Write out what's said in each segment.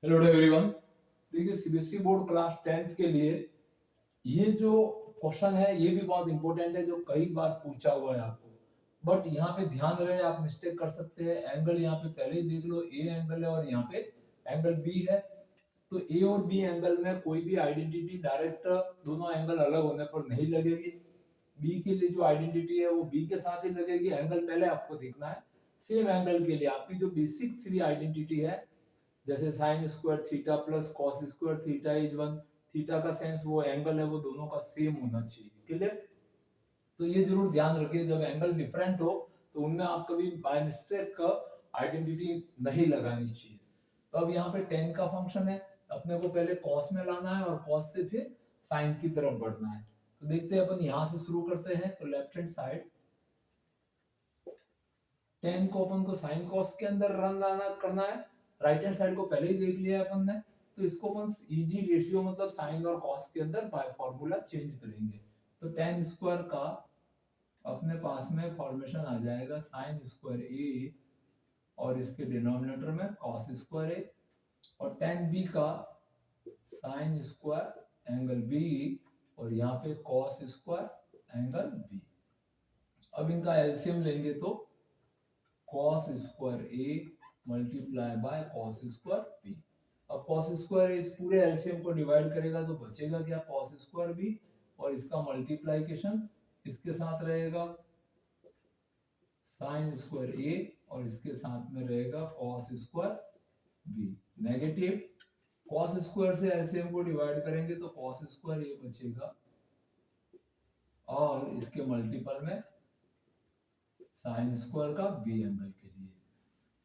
Hello everyone. देखिए CBSE board class 10th के लिए ये जो क्वेश्चन है ये भी बहुत इंपॉर्टेंट है, जो कई बार पूछा हुआ है आपको। बट यहाँ पे ध्यान रहे, आप मिस्टेक कर सकते हैं। एंगल यहाँ पे पहले ही देख लो, ए एंगल है और यहाँ पे एंगल बी है। तो ए और बी एंगल में कोई भी आइडेंटिटी डायरेक्ट दोनों एंगल अलग होने पर नहीं लगेगी। बी के लिए जो आइडेंटिटी है वो बी के साथ ही लगेगी। एंगल पहले आपको देखना है। सेम एंगल के लिए आपकी जो बेसिक थ्री आइडेंटिटी है, जैसे sine square theta plus cos square theta is one, theta का सेंस वो एंगल है वो दोनों का सेम होना चाहिए। क्लियर? तो ये जरूर ध्यान रखिए, जब एंगल डिफरेंट हो तो उनमें आप कभी बाय मिस्टेक का आइडेंटिटी नहीं लगानी चाहिए। तो अब यहाँ पे टेन का फंक्शन है, अपने को पहले कॉस में लाना है और कॉस से फिर साइन की तरफ बढ़ना है। तो देखते हैं, अपन यहाँ से शुरू करते हैं। तो लेफ्ट हैंड साइड टेन को अपन को साइन कॉस के अंदर रन लाना करना है। राइट हैंड साइड को पहले ही देख लिया है अपन ने, तो इसको अपन इजी रेशियो मतलब साइन और कॉस के अंदर बाय फॉर्मूला चेंज करेंगे। तो टेन स्क्वायर का अपने पास में फॉर्मेशन आ जाएगा साइन स्क्वायर ए और इसके डिनोमिनेटर में कॉस स्क्वायर ए, और टेन बी का साइन स्क्वायर एंगल बी और यहाँ पे कॉस स्क्वायर एंगल बी। अब इनका एलसीएम लेंगे तो cos square a multiply by cos square b। अब cos स्क्वायर इस पूरे एलसीएम को डिवाइड करेगा तो बचेगा क्या, cos स्क्वायर b, और इसका मल्टीप्लिकेशन इसके साथ रहेगा sin स्क्वायर a और इसके साथ में रहेगा cos square b। Negative cos square से एलसीएम को डिवाइड करेंगे तो cos स्क्वायर a बचेगा और इसके मल्टीपल में sin स्क्वायर का b एंगल के लिए।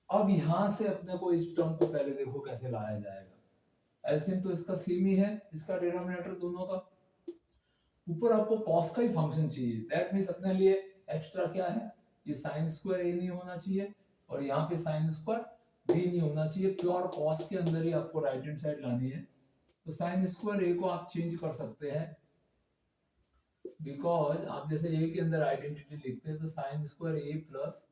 अब यहां से अपने को इस टर्म को पहले देखो कैसे लाया जाएगा। एलसीएम तो इसका सेम ही है, इसका डिनोमिनेटर दोनों का। ऊपर आपको कॉस का ही फंक्शन चाहिए, दैट मींस अपने लिए एक्स्ट्रा क्या है, ये साइन स्क्वायर ए नहीं होना चाहिए और यहाँ पे साइन स्क्वायर बी नहीं होना चाहिए। प्योर कॉस के अंदर ही आपको राइट हैंड साइड लानी है। तो साइन स्क्वायर ए को आप चेंज कर सकते हैं, बिकॉज आप जैसे ए के अंदर आइडेंटिटी लिखते हैं तो sine square A plus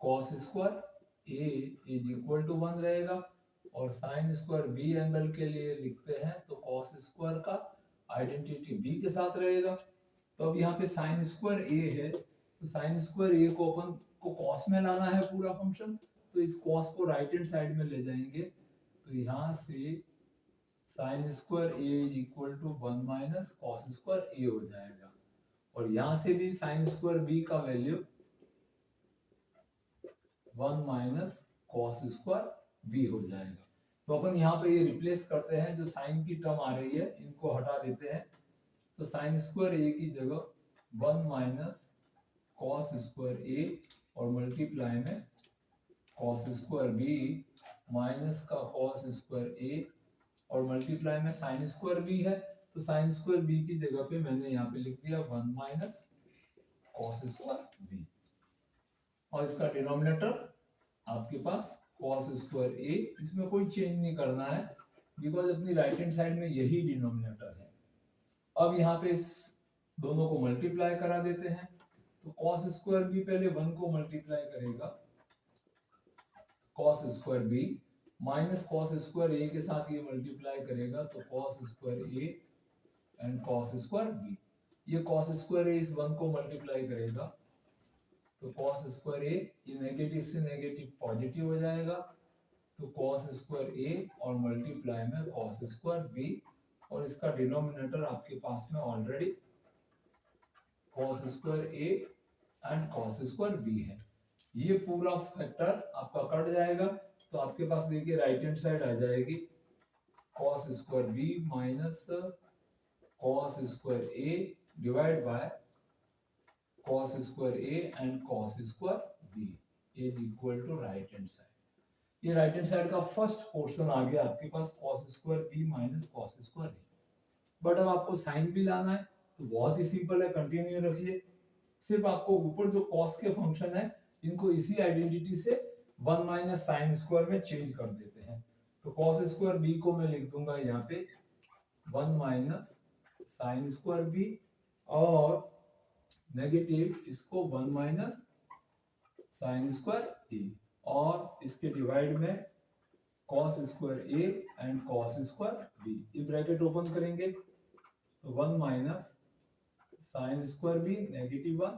cos square A is equal to 1 रहेगा। और साइन स्क्वायर बी एंगल के लिए लिखते हैं तो कॉस स्क्वायर का आइडेंटिटी बी के साथ रहेगा। तो अब यहाँ पे साइन स्क्वायर ए है, तो साइन स्क्वायर ए को अपन को कॉस में लाना है पूरा फंक्शन। तो इस कॉस को राइट हैंड साइड में ले जाएंगे, तो यहाँ से sine square A is equal to 1 minus cos square A हो जाएगा। और यहाँ से भी साइन स्क्वायर बी का value 1 minus cos square B हो जाएगा। तो अपन यहाँ पे ये रिप्लेस करते हैं, जो साइन की टर्म आ रही है इनको हटा देते हैं। तो साइन स्क्वायर ए की जगह 1 माइनस कॉस स्क्वायर ए और मल्टीप्लाई में कॉस स्क्वायर बी माइनस का कॉस स्क्वायर ए और मल्टीप्लाई में साइन स्क्वायर बी है। तो साइन स्क्वायर बी की जगह पे मैंने यहाँ पे लिख दिया 1 माइनस कॉस स्क्वायर बी, और इसका डिनोमिनेटर आपके पास cos स्क्वायर a, इसमें कोई चेंज नहीं करना है बिकॉज अपनी राइट हैंड साइड में यही डिनोमिनेटर है। अब यहाँ पे इस दोनों को मल्टीप्लाई करा देते हैं। तो cos स्क्वायर b पहले 1 को मल्टीप्लाई करेगा cos square b minus cos square a के साथ ये मल्टीप्लाई करेगा तो cos square a and cos square b। ये cos स्क्वायर a इस 1 को मल्टीप्लाई करेगा तो cos स्क्वायर a ये नेगेटिव से नेगेटिव पॉजिटिव हो जाएगा। तो cos स्क्वायर a और मल्टीप्लाई में cos स्क्वायर b, और इसका डिनोमिनेटर आपके पास में already cos square a and cos square b है। ये पूरा फैक्टर आपका कट जाएगा, तो आपके पास देखिए राइट हैंड साइड आ जाएगी cos square b minus cos square a divide by cos square a and cos square b is equal to right hand side. ये राइट हैंड साइड का फर्स्ट पोर्शन आ गया आपके पास cos square b minus cos square a। But अब आपको sign भी लाना है तो बहुत ही सिंपल है, कंटिन्यू रखिए। सिर्फ आपको ऊपर जो cos के फंक्शन है इनको इसी आइडेंटिटी से 1 माइनस साइन स्क्वायर में चेंज कर देते हैं। तो cos स्क्वायर b को मैं लिख दूंगा यहाँ पे 1 माइनस साइन स्क्वायर b, और नेगेटिव इसको 1 माइनस साइन स्क्वायर ए, और इसके डिवाइड में cos square a and cos square b। ये ब्रैकेट ओपन करेंगे तो 1 minus sign square b negative 1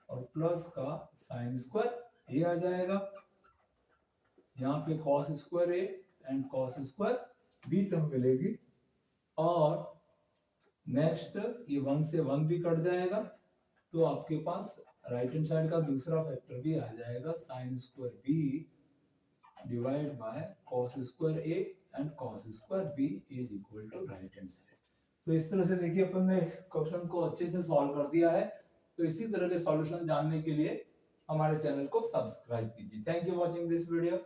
और प्लस का साइन स्क्वायर a आ जाएगा। यहाँ पे cos square a and cos square b term मिलेगी और नेक्स्ट ये 1 से 1 भी कट जाएगा तो आपके पास राइट हैंड साइड का दूसरा फैक्टर भी आ जाएगा sine square b divide by cos square a and cos square b is equal to right hand side. तो इस तरह से देखिए अपन ने क्वेश्चन को अच्छे से सॉल्व कर दिया है। तो इसी तरह के सॉल्यूशन जानने के लिए हमारे चैनल को सब्सक्राइब कीजिए। Thank you watching this video.